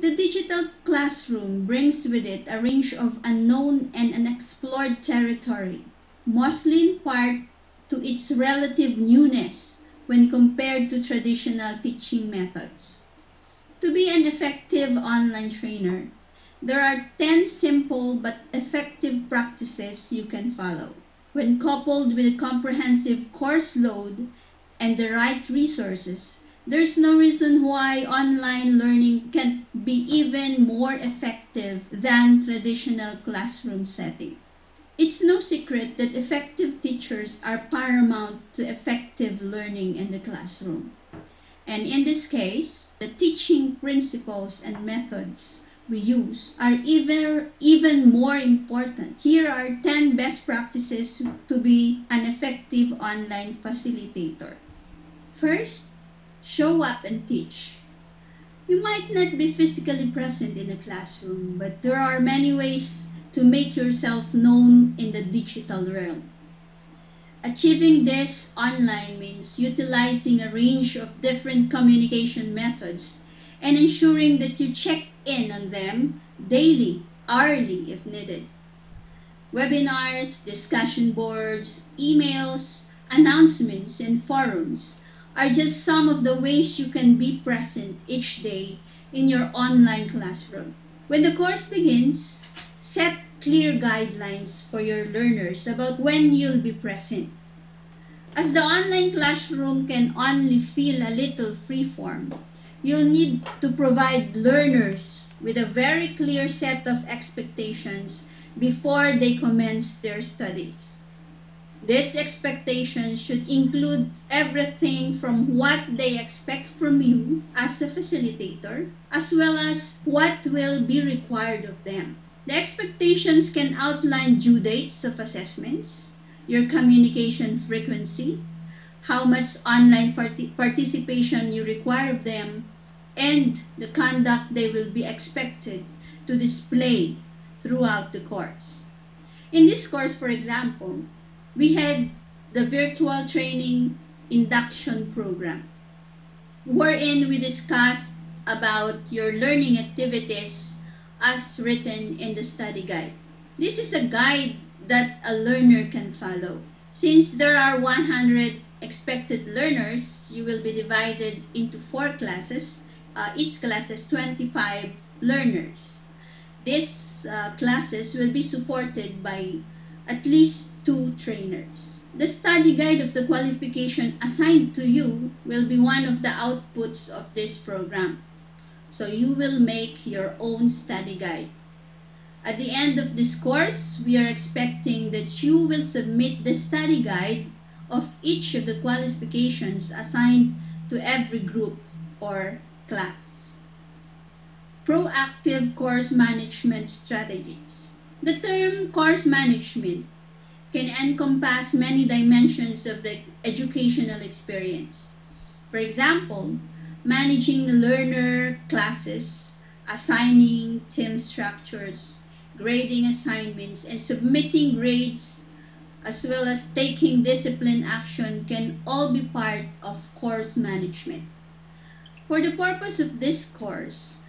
The digital classroom brings with it a range of unknown and unexplored territory, mostly in part to its relative newness when compared to traditional teaching methods. To be an effective online trainer, there are 10 simple but effective practices you can follow. When coupled with a comprehensive course load and the right resources, there's no reason why online learning can't be even more effective than traditional classroom setting. It's no secret that effective teachers are paramount to effective learning in the classroom. And in this case, the teaching principles and methods we use are even more important. Here are 10 best practices to be an effective online facilitator. First, show up and teach. You might not be physically present in a classroom, but there are many ways to make yourself known in the digital realm. Achieving this online means utilizing a range of different communication methods and ensuring that you check in on them daily, hourly if needed. Webinars, discussion boards, emails, announcements, and forums are just some of the ways you can be present each day in your online classroom. When the course begins, set clear guidelines for your learners about when you'll be present. As the online classroom can only feel a little freeform, you'll need to provide learners with a very clear set of expectations before they commence their studies. These expectations should include everything from what they expect from you as a facilitator, as well as what will be required of them. The expectations can outline due dates of assessments, your communication frequency, how much online participation you require of them, and the conduct they will be expected to display throughout the course. In this course, for example, we had the virtual training induction program, wherein we discussed about your learning activities as written in the study guide. This is a guide that a learner can follow. Since there are 100 expected learners, you will be divided into 4 classes. Each class has 25 learners. These classes will be supported by at least 2 trainers. The study guide of the qualification assigned to you will be one of the outputs of this program. So you will make your own study guide. At the end of this course, we are expecting that you will submit the study guide of each of the qualifications assigned to every group or class. Proactive course management strategies. The term course management can encompass many dimensions of the educational experience. For example, managing learner classes, assigning team structures, grading assignments, and submitting grades, as well as taking discipline action can all be part of course management. For the purpose of this course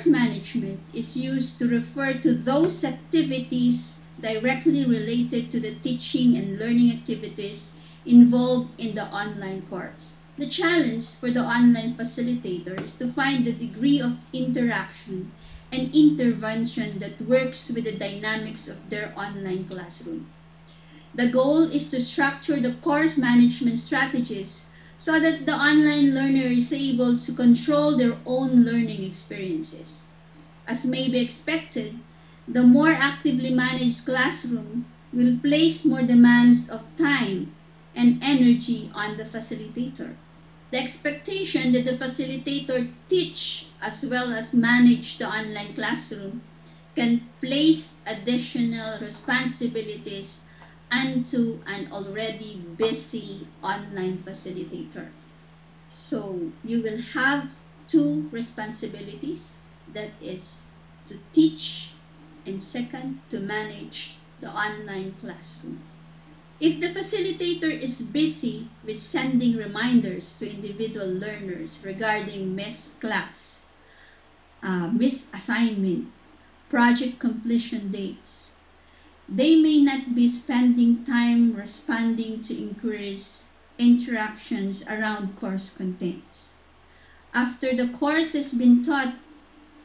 management is used to refer to those activities directly related to the teaching and learning activities involved in the online course. The challenge for the online facilitator is to find the degree of interaction and intervention that works with the dynamics of their online classroom. The goal is to structure the course management strategies so that the online learner is able to control their own learning experiences. As may be expected, the more actively managed classroom will place more demands of time and energy on the facilitator. The expectation that the facilitator teach as well as manage the online classroom can place additional responsibilities onto an already busy online facilitator. So you will have 2 responsibilities, that is to teach and second, to manage the online classroom. If the facilitator is busy with sending reminders to individual learners regarding missed class, misassignment, project completion dates. They may not be spending time responding to inquiries, interactions around course contents. After the course has been taught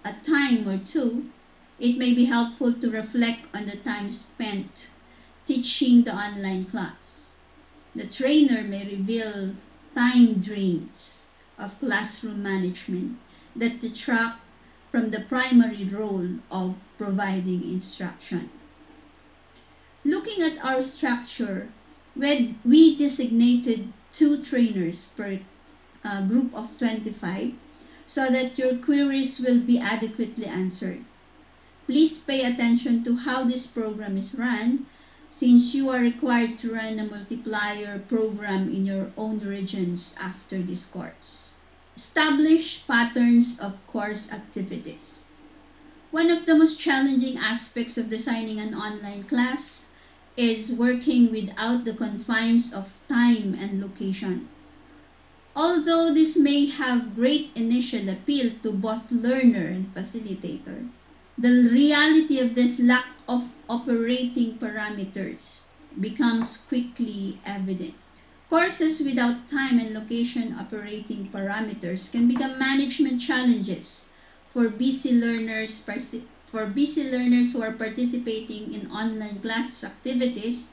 a time or two, it may be helpful to reflect on the time spent teaching the online class. The trainer may reveal time drains of classroom management that detract from the primary role of providing instruction. Looking at our structure, we designated 2 trainers per group of 25 so that your queries will be adequately answered. Please pay attention to how this program is run since you are required to run a multiplier program in your own regions after this course. Establish patterns of course activities. One of the most challenging aspects of designing an online class is working without the confines of time and location. Although this may have great initial appeal to both learner and facilitator, the reality of this lack of operating parameters becomes quickly evident. Courses without time and location operating parameters can become management challenges for busy learners who are participating in online class activities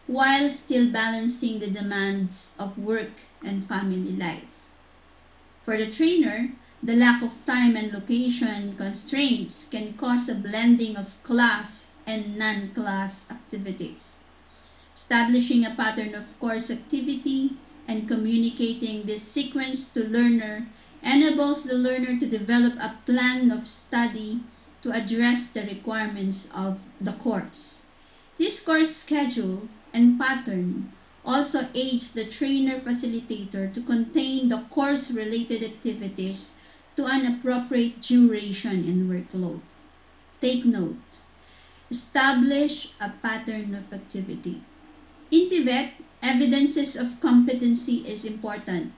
while still balancing the demands of work and family life. For the trainer, the lack of time and location constraints can cause a blending of class and non-class activities. Establishing a pattern of course activity and communicating this sequence to learner enables the learner to develop a plan of study to address the requirements of the course. This course schedule and pattern also aids the trainer facilitator to contain the course-related activities to an appropriate duration and workload. Take note, establish a pattern of activity. In Tibet, evidences of competency is important,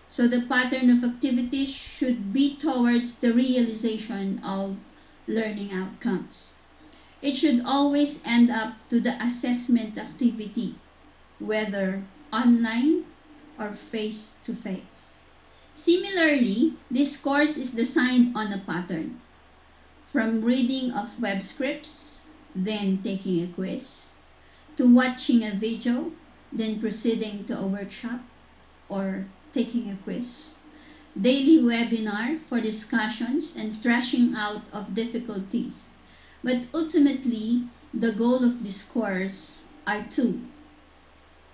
so the pattern of activities should be towards the realization of learning outcomes. It should always end up to the assessment activity, whether online or face-to-face. Similarly, this course is designed on a pattern, from reading of web scripts, then taking a quiz, to watching a video, then proceeding to a workshop or taking a quiz, daily webinar for discussions and thrashing out of difficulties. But ultimately, the goal of this course are two: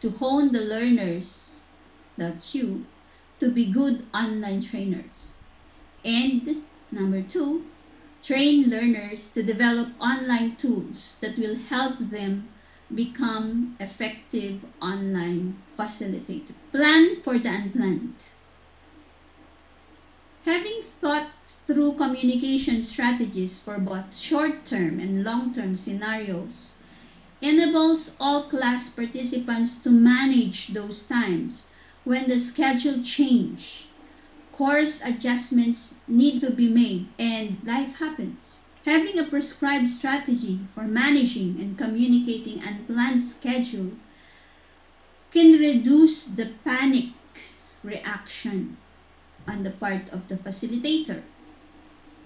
to hone the learners, that's you, to be good online trainers. And number 2, train learners to develop online tools that will help them become effective online facilitators. Plan for the unplanned. Having thought through communication strategies for both short-term and long-term scenarios enables all class participants to manage those times when the schedule change, course adjustments need to be made, and life happens. Having a prescribed strategy for managing and communicating unplanned schedule can reduce the panic reaction on the part of the facilitator.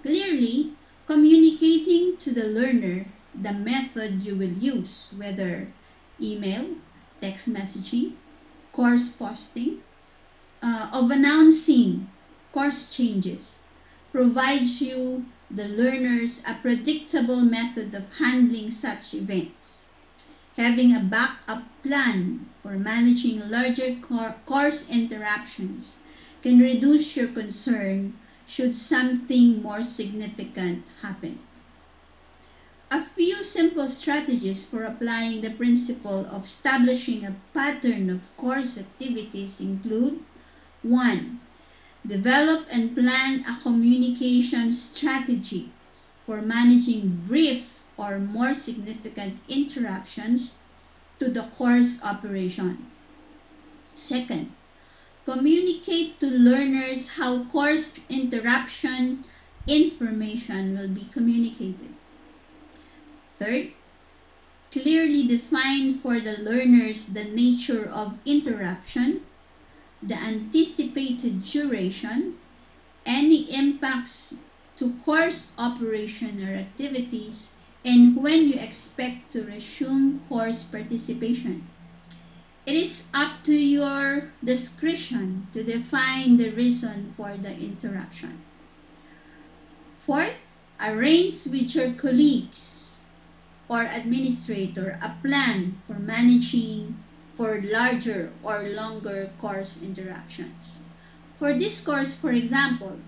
Clearly, communicating to the learner the method you will use, whether email, text messaging, course posting, of announcing course changes, provides you, the learners, a predictable method of handling such events. Having a backup plan for managing larger course interruptions can reduce your concern should something more significant happen. A few simple strategies for applying the principle of establishing a pattern of course activities include: 1. Develop and plan a communication strategy for managing brief or more significant interruptions to the course operation. 2. Communicate to learners how course interruption information will be communicated. Third, clearly define for the learners the nature of interruption, the anticipated duration, any impacts to course operation or activities, and when you expect to resume course participation. It is up to your discretion to define the reason for the interruption. Fourth, arrange with your colleagues or administrator a plan for managing for larger or longer course interruptions. For this course, for example,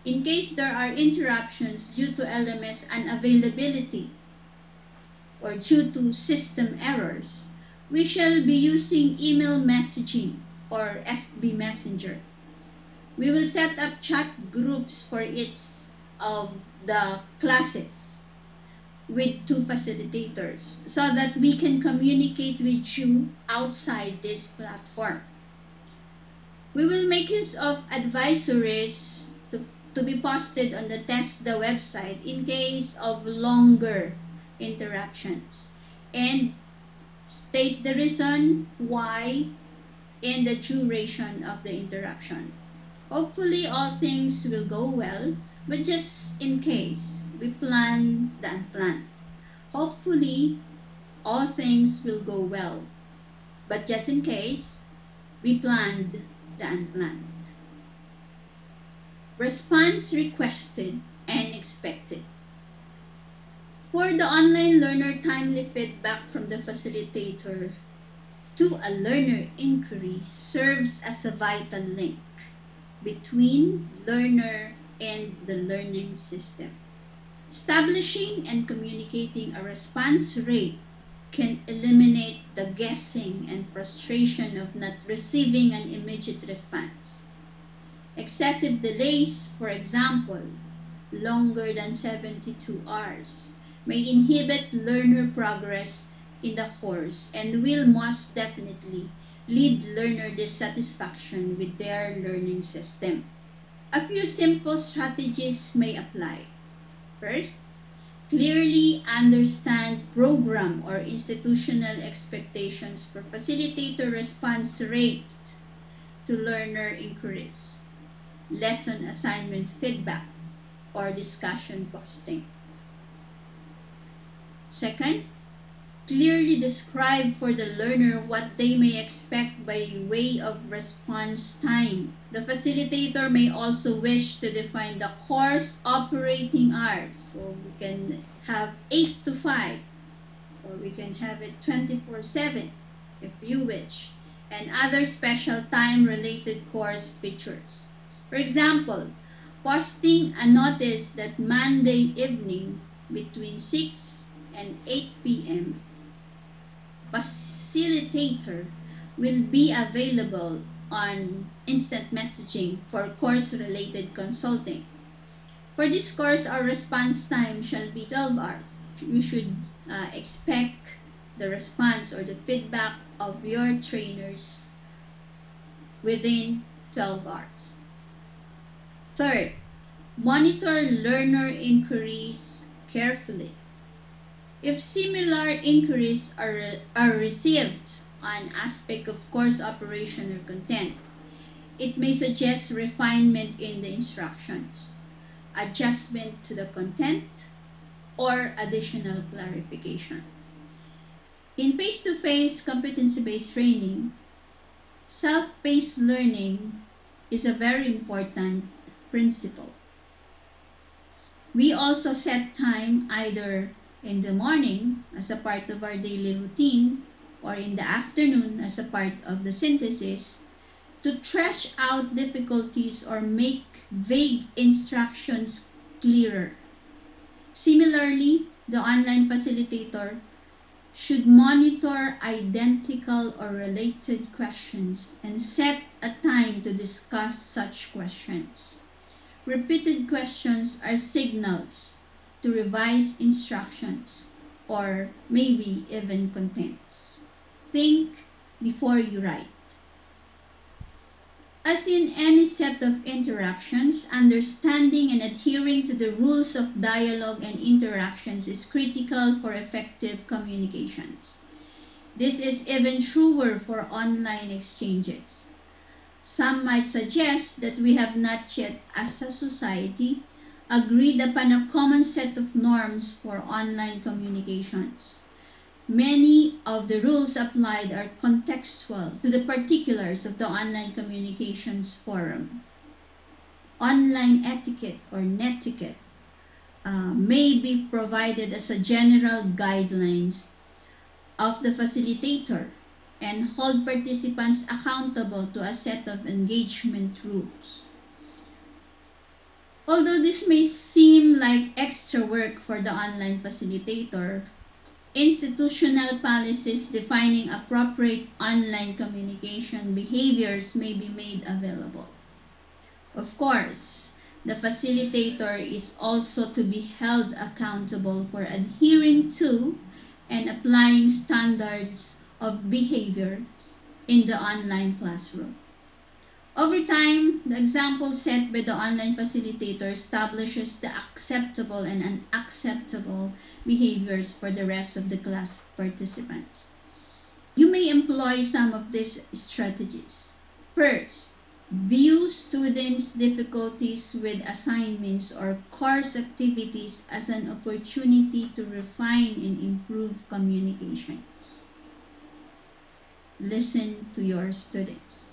in case there are interruptions due to LMS unavailability or due to system errors, we shall be using email messaging or FB Messenger. We will set up chat groups for each of the classes with 2 facilitators so that we can communicate with you outside this platform. We will make use of advisories to be posted on the TESDA website in case of longer interruptions and state the reason why and the duration of the interruption. Hopefully all things will go well, but just in case, we plan the unplanned. Hopefully all things will go well, but just in case, we planned the unplanned. Response requested and expected. For the online learner, timely feedback from the facilitator to a learner inquiry serves as a vital link between learner and the learning system. Establishing and communicating a response rate can eliminate the guessing and frustration of not receiving an immediate response. Excessive delays, for example, longer than 72 hours, may inhibit learner progress in the course and will most definitely lead learner dissatisfaction with their learning system. A few simple strategies may apply. First, clearly understand program or institutional expectations for facilitator response rate to learner inquiries, lesson assignment feedback, or discussion postings. Second, clearly describe for the learner what they may expect by way of response time. The facilitator may also wish to define the course operating hours. So we can have 8 to 5, or we can have it 24/7 if you wish, and other special time-related course features. For example, posting a notice that Monday evening between 6 and 8 p.m. facilitator will be available on instant messaging for course-related consulting. For this course, our response time shall be 12 hours. You should expect the response or the feedback of your trainers within 12 hours. Third, monitor learner inquiries carefully. If similar inquiries are received on aspect of course operation or content, it may suggest refinement in the instructions, adjustment to the content, or additional clarification. In face-to-face competency-based training, self-paced learning is a very important principle. We also set time either in the morning as a part of our daily routine or in the afternoon as a part of the synthesis to thresh out difficulties or make vague instructions clearer. Similarly, the online facilitator should monitor identical or related questions and set a time to discuss such questions. Repeated questions are signals to revise instructions or maybe even contents. Think before you write. As in any set of interactions, understanding and adhering to the rules of dialogue and interactions is critical for effective communications. This is even truer for online exchanges. Some might suggest that we have not yet, as a society, agreed upon a common set of norms for online communications. Many of the rules applied are contextual to the particulars of the online communications forum. Online etiquette or netiquette may be provided as a general guidelines of the facilitator and hold participants accountable to a set of engagement rules. Although this may seem like extra work for the online facilitator, institutional policies defining appropriate online communication behaviors may be made available. Of course, the facilitator is also to be held accountable for adhering to and applying standards of behavior in the online classroom. Over time, the example set by the online facilitator establishes the acceptable and unacceptable behaviors for the rest of the class participants. You may employ some of these strategies. First, view students' difficulties with assignments or course activities as an opportunity to refine and improve communications. Listen to your students.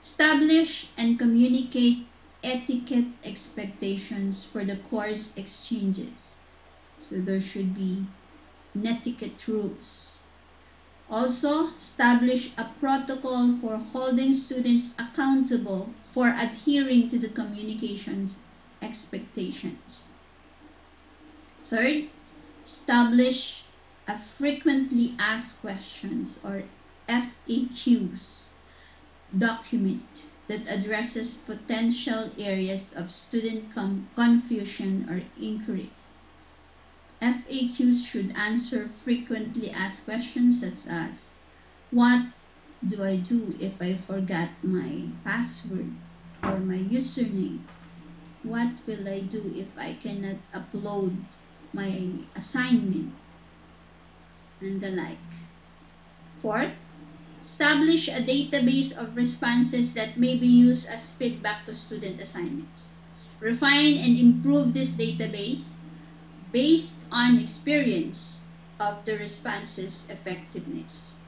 Establish and communicate etiquette expectations for the course exchanges. So there should be netiquette rules. Also, establish a protocol for holding students accountable for adhering to the communications expectations. Third, establish a frequently asked questions or FAQs document that addresses potential areas of student confusion or inquiries. FAQs should answer frequently asked questions such as, what do I do if I forgot my password or my username? What will I do if I cannot upload my assignment? And the like. Fourth, establish a database of responses that may be used as feedback to student assignments. Refine and improve this database based on experience of the responses' effectiveness.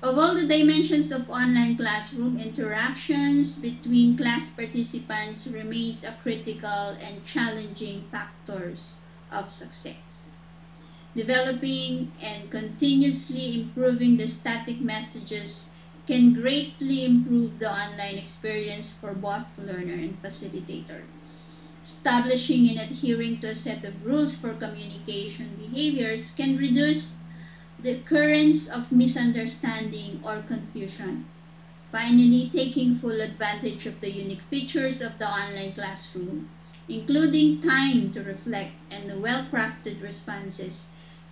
Of all the dimensions of online classroom, interactions between class participants remains a critical and challenging factors of success. Developing and continuously improving the static messages can greatly improve the online experience for both learner and facilitator. Establishing and adhering to a set of rules for communication behaviors can reduce the occurrence of misunderstanding or confusion. Finally, taking full advantage of the unique features of the online classroom, including time to reflect and well-crafted responses,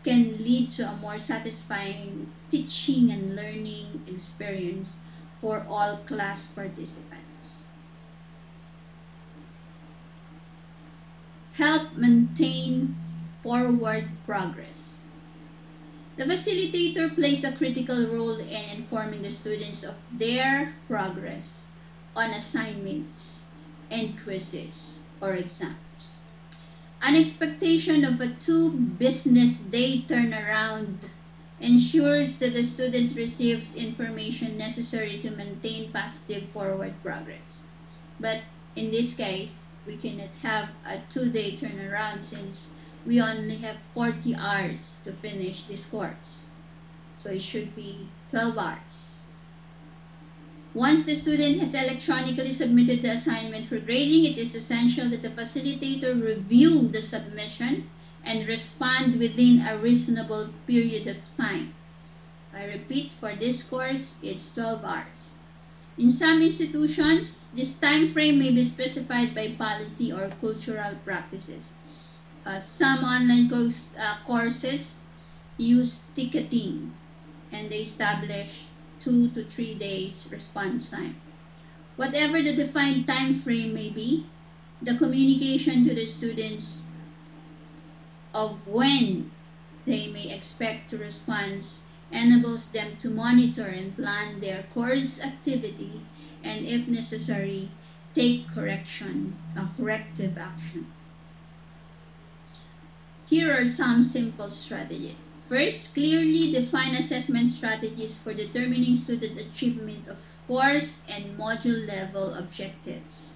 can lead to a more satisfying teaching and learning experience for all class participants. Help maintain forward progress. The facilitator plays a critical role in informing the students of their progress on assignments and quizzes or exams. An expectation of a 2-business-day turnaround ensures that the student receives information necessary to maintain positive forward progress. But in this case, we cannot have a 2-day turnaround since we only have 40 hours to finish this course. So it should be 12 hours. Once the student has electronically submitted the assignment for grading, it is essential that the facilitator review the submission and respond within a reasonable period of time. I repeat, for this course, it's 12 hours. In some institutions, this time frame may be specified by policy or cultural practices. Some online courses use ticketing and they establish 2 to 3 days response time. Whatever the defined time frame may be, the communication to the students of when they may expect to respond enables them to monitor and plan their course activity and, if necessary, take corrective action. Here are some simple strategies. First, clearly define assessment strategies for determining student achievement of course and module level objectives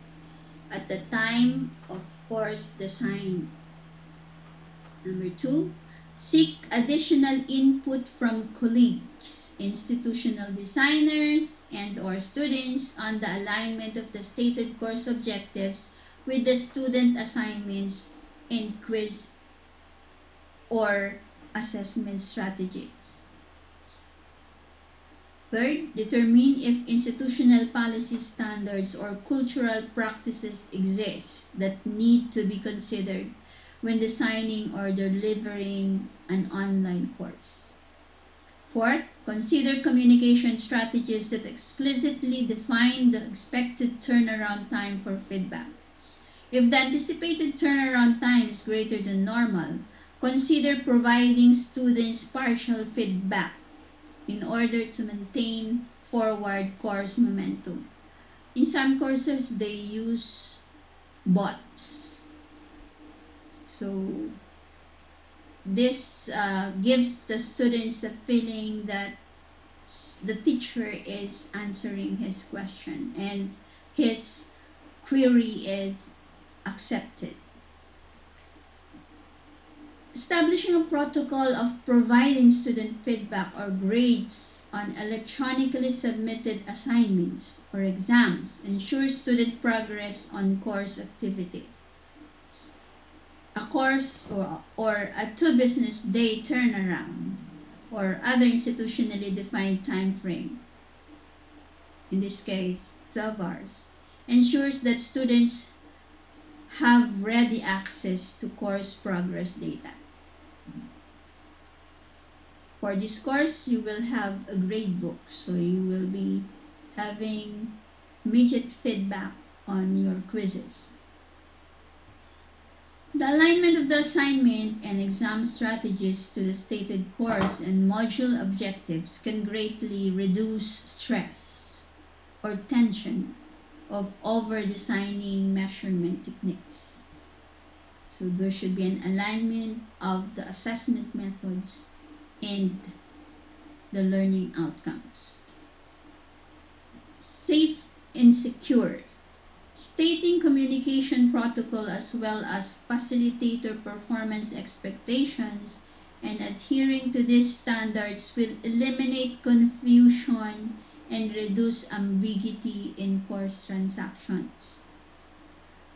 at the time of course design. Number 2, seek additional input from colleagues, institutional designers, and/or students on the alignment of the stated course objectives with the student assignments and quiz or assessment strategies. Third, determine if institutional policy standards or cultural practices exist that need to be considered when designing or delivering an online course. Fourth, consider communication strategies that explicitly define the expected turnaround time for feedback. If the anticipated turnaround time is greater than normal, consider providing students partial feedback in order to maintain forward course momentum. In some courses, they use bots. So this gives the students the feeling that the teacher is answering his question and his query is accepted. Establishing a protocol of providing student feedback or grades on electronically submitted assignments or exams ensures student progress on course activities. A course or a 2 business day turnaround or other institutionally defined time frame, in this case 12 hours, ensures that students have ready access to course progress data. For this course, you will have a grade book, so you will be having immediate feedback on your quizzes. The alignment of the assignment and exam strategies to the stated course and module objectives can greatly reduce stress or tension of over-designing measurement techniques. So there should be an alignment of the assessment methods and the learning outcomes. Safe and secure. Stating communication protocol as well as facilitator performance expectations and adhering to these standards will eliminate confusion and reduce ambiguity in course transactions.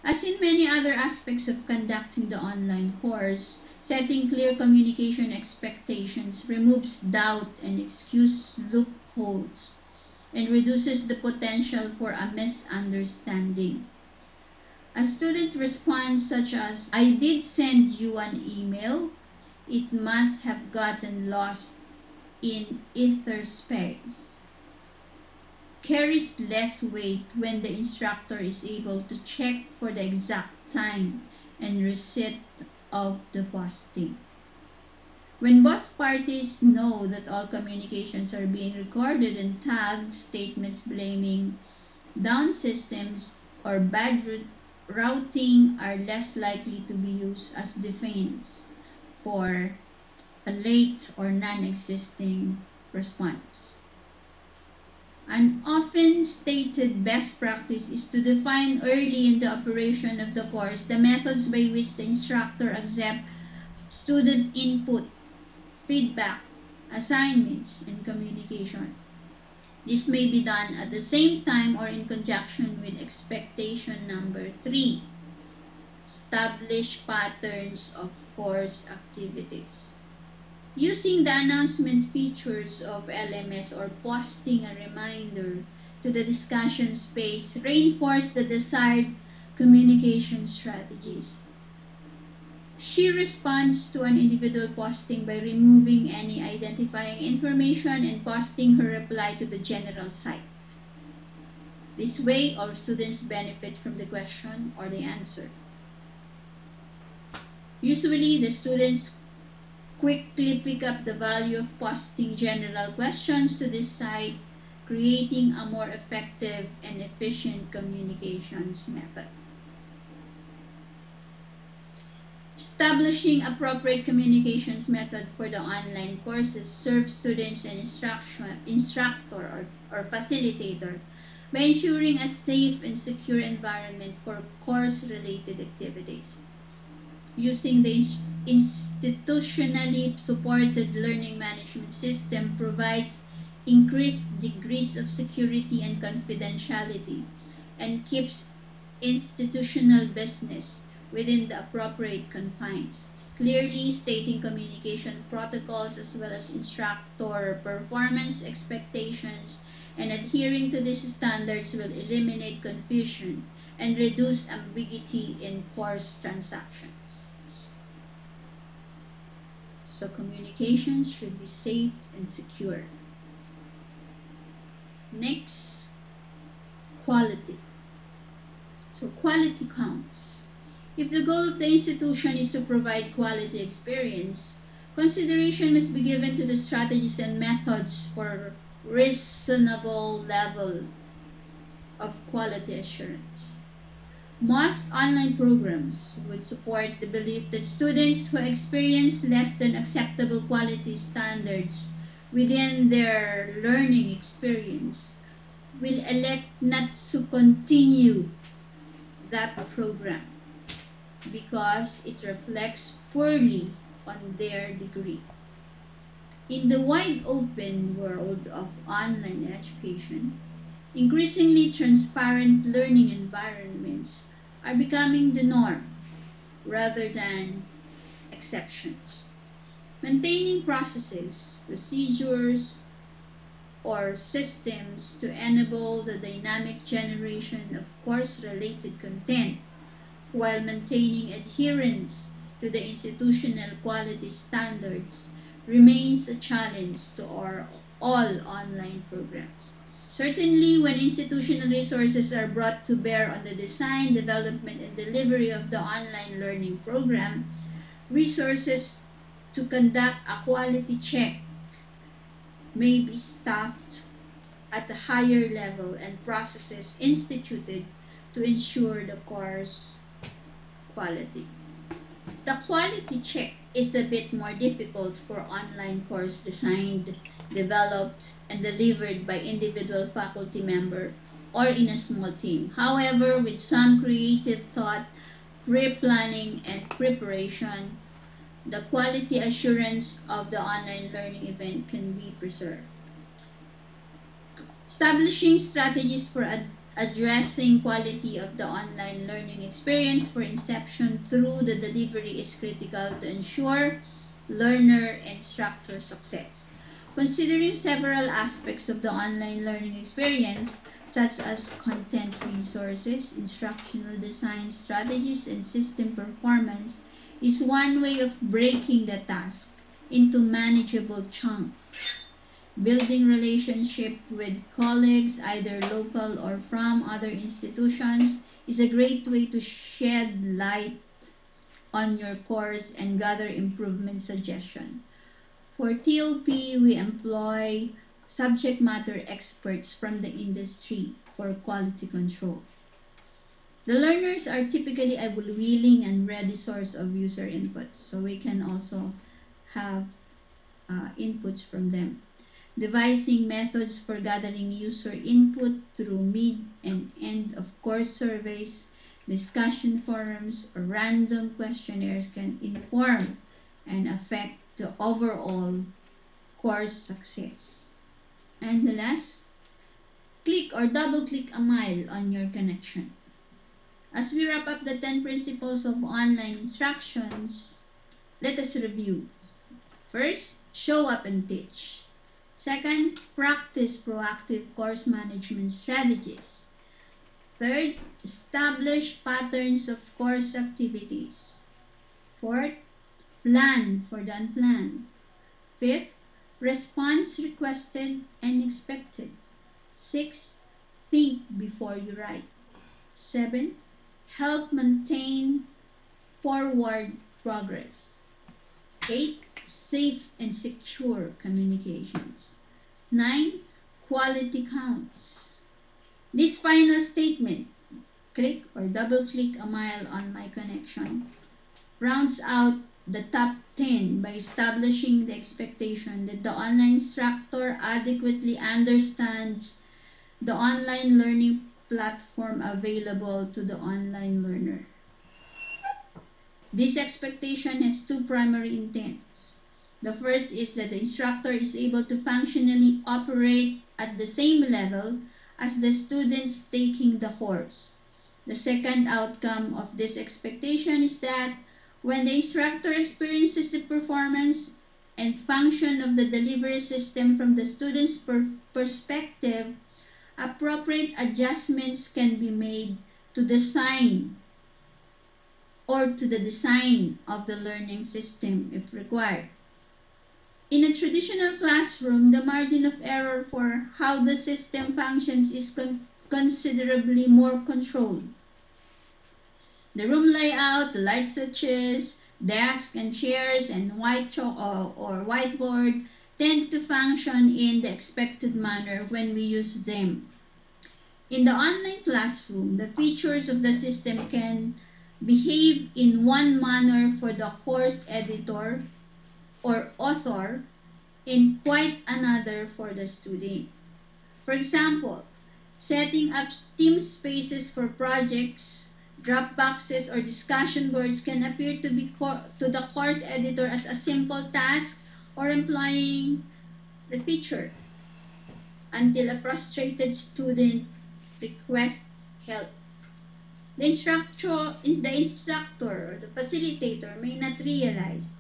As in many other aspects of conducting the online course, setting clear communication expectations removes doubt and excuse loopholes and reduces the potential for a misunderstanding. A student response such as, "I did send you an email, it must have gotten lost in ether space," carries less weight when the instructor is able to check for the exact time and receipt of the posting. When both parties know that all communications are being recorded and tagged, statements blaming down systems or bad routing are less likely to be used as defense for a late or non-existing response. An often stated best practice is to define early in the operation of the course the methods by which the instructor accepts student input, feedback, assignments, and communication. This may be done at the same time or in conjunction with expectation number 3. Establish patterns of course activities. Using the announcement features of LMS or posting a reminder to the discussion space reinforce the desired communication strategies. She responds to an individual posting by removing any identifying information and posting her reply to the general site. This way, all students benefit from the question or the answer. Usually, the students quickly pick up the value of posting general questions to this site, creating a more effective and efficient communications method. Establishing appropriate communications method for the online courses serves students and instructor or facilitator by ensuring a safe and secure environment for course-related activities. Using the institutionally supported learning management system provides increased degrees of security and confidentiality and keeps institutional business within the appropriate confines, clearly stating communication protocols as well as instructor performance expectations, and adhering to these standards will eliminate confusion and reduce ambiguity in course transactions. So communications should be safe and secure. Next, quality. So quality counts. If the goal of the institution is to provide quality experience, consideration must be given to the strategies and methods for reasonable level of quality assurance. Most online programs would support the belief that students who experience less than acceptable quality standards within their learning experience will elect not to continue that program because it reflects poorly on their degree. In the wide open world of online education, increasingly transparent learning environments are becoming the norm rather than exceptions. Maintaining processes, procedures, or systems to enable the dynamic generation of course-related content while maintaining adherence to the institutional quality standards remains a challenge to all online programs. Certainly, when institutional resources are brought to bear on the design, development, and delivery of the online learning program, resources to conduct a quality check may be staffed at a higher level and processes instituted to ensure the course quality. The quality check is a bit more difficult for online course designed, developed, and delivered by individual faculty member or in a small team. However, with some creative thought, pre-planning, and preparation, the quality assurance of the online learning event can be preserved. Establishing strategies for addressing quality of the online learning experience for inception through the delivery is critical to ensure learner and instructor success. Considering several aspects of the online learning experience, such as content resources, instructional design strategies, and system performance, is one way of breaking the task into manageable chunks. Building relationship with colleagues, either local or from other institutions, is a great way to shed light on your course and gather improvement suggestions. For TOP, we employ subject matter experts from the industry for quality control. The learners are typically a willing and ready source of user inputs, so we can also have inputs from them. Devising methods for gathering user input through mid and end of course surveys, discussion forums, or random questionnaires can inform and affect the overall course success. And the last, click or double click a mile on your connection. As we wrap up the 10 principles of online instructions, let us review. First, show up and teach. Second, practice proactive course management strategies. Third, establish patterns of course activities. Fourth, plan for the unplanned. Fifth, response requested and expected. Sixth, think before you write. 7. Help maintain forward progress. 8. Safe and secure communications. 9. Quality counts. This final statement, click or double click a mile on my connection, rounds out the top 10 by establishing the expectation that the online instructor adequately understands the online learning platform available to the online learner. This expectation has two primary intents. The first is that the instructor is able to functionally operate at the same level as the students taking the course. The second outcome of this expectation is that when the instructor experiences the performance and function of the delivery system from the student's perspective, appropriate adjustments can be made to design the design of the learning system if required. In a traditional classroom, the margin of error for how the system functions is considerably more controlled. The room layout, the light switches, desks and chairs, and white chalk or whiteboard tend to function in the expected manner when we use them. In the online classroom, the features of the system can behave in one manner for the course editor or author, in quite another for the student. For example, setting up team spaces for projects, drop boxes, or discussion boards can appear to the course editor as a simple task or implying the feature until a frustrated student requests help. The instructor or the facilitator may not realize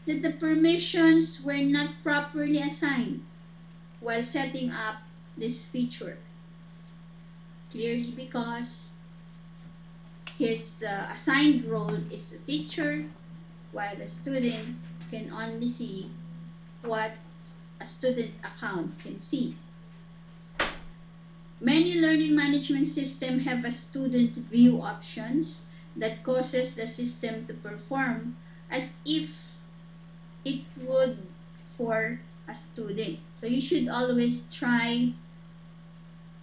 that the permissions were not properly assigned while setting up this feature. Clearly because his assigned role is a teacher, while a student can only see what a student account can see. Many learning management systems have a student view options that causes the system to perform as if it would for a student. So you should always try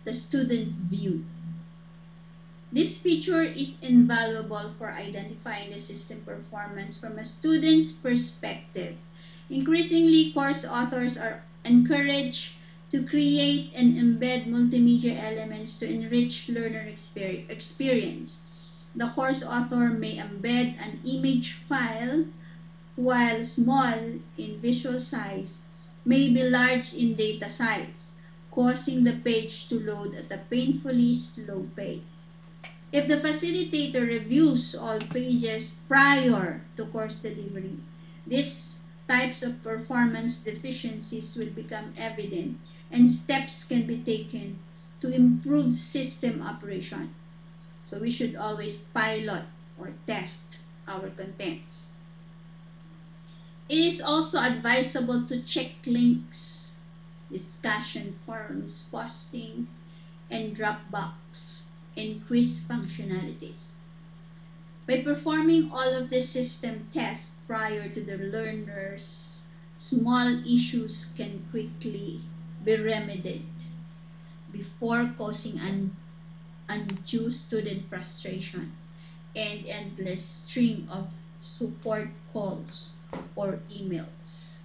the student view. This feature is invaluable for identifying the system performance from a student's perspective. Increasingly, course authors are encouraged to create and embed multimedia elements to enrich learner experience. The course author may embed an image file, while small in visual size, may be large in data size, causing the page to load at a painfully slow pace. If the facilitator reviews all pages prior to course delivery, these types of performance deficiencies will become evident and steps can be taken to improve system operation. So we should always pilot or test our contents. It is also advisable to check links, discussion forums, postings, and Dropbox and quiz functionalities. By performing all of the system tests prior to the learners, small issues can quickly be remedied before causing undue student frustration and endless string of support calls or emails.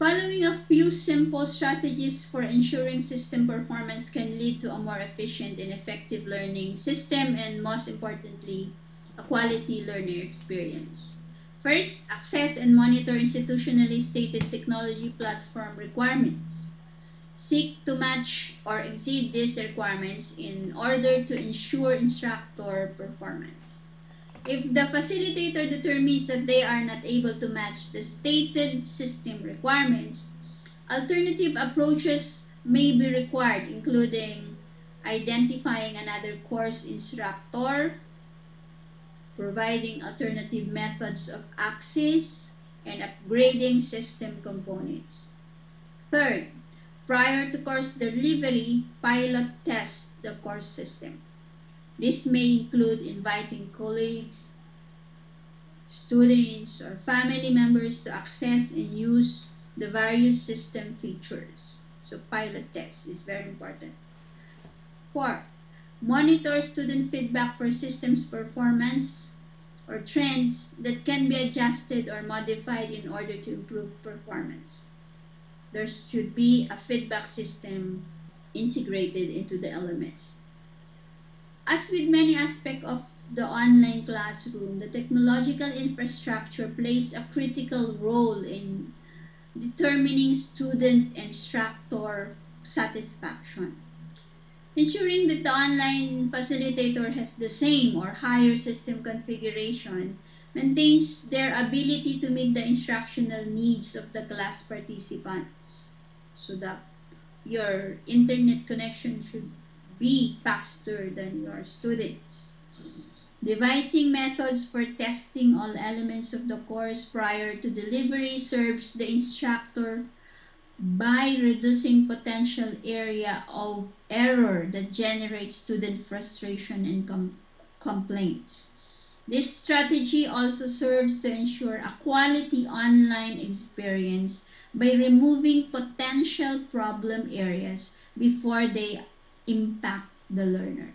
Following a few simple strategies for ensuring system performance can lead to a more efficient and effective learning system and, most importantly, a quality learner experience. First, access and monitor institutionally stated technology platform requirements. Seek to match or exceed these requirements in order to ensure instructor performance. If the facilitator determines that they are not able to match the stated system requirements, alternative approaches may be required, including identifying another course instructor, providing alternative methods of access, and upgrading system components. Third, Prior to course delivery, pilot test the course system. This may include inviting colleagues, students, or family members to access and use the various system features. So pilot test is very important. 4. Monitor student feedback for systems performance or trends that can be adjusted or modified in order to improve performance. There should be a feedback system integrated into the LMS. As with many aspects of the online classroom, the technological infrastructure plays a critical role in determining student and instructor satisfaction. Ensuring that the online facilitator has the same or higher system configuration maintains their ability to meet the instructional needs of the class participants. So that your internet connection should be faster than your students. Devising methods for testing all elements of the course prior to delivery serves the instructor by reducing potential area of error that generates student frustration and complaints. This strategy also serves to ensure a quality online experience by removing potential problem areas before they impact the learner.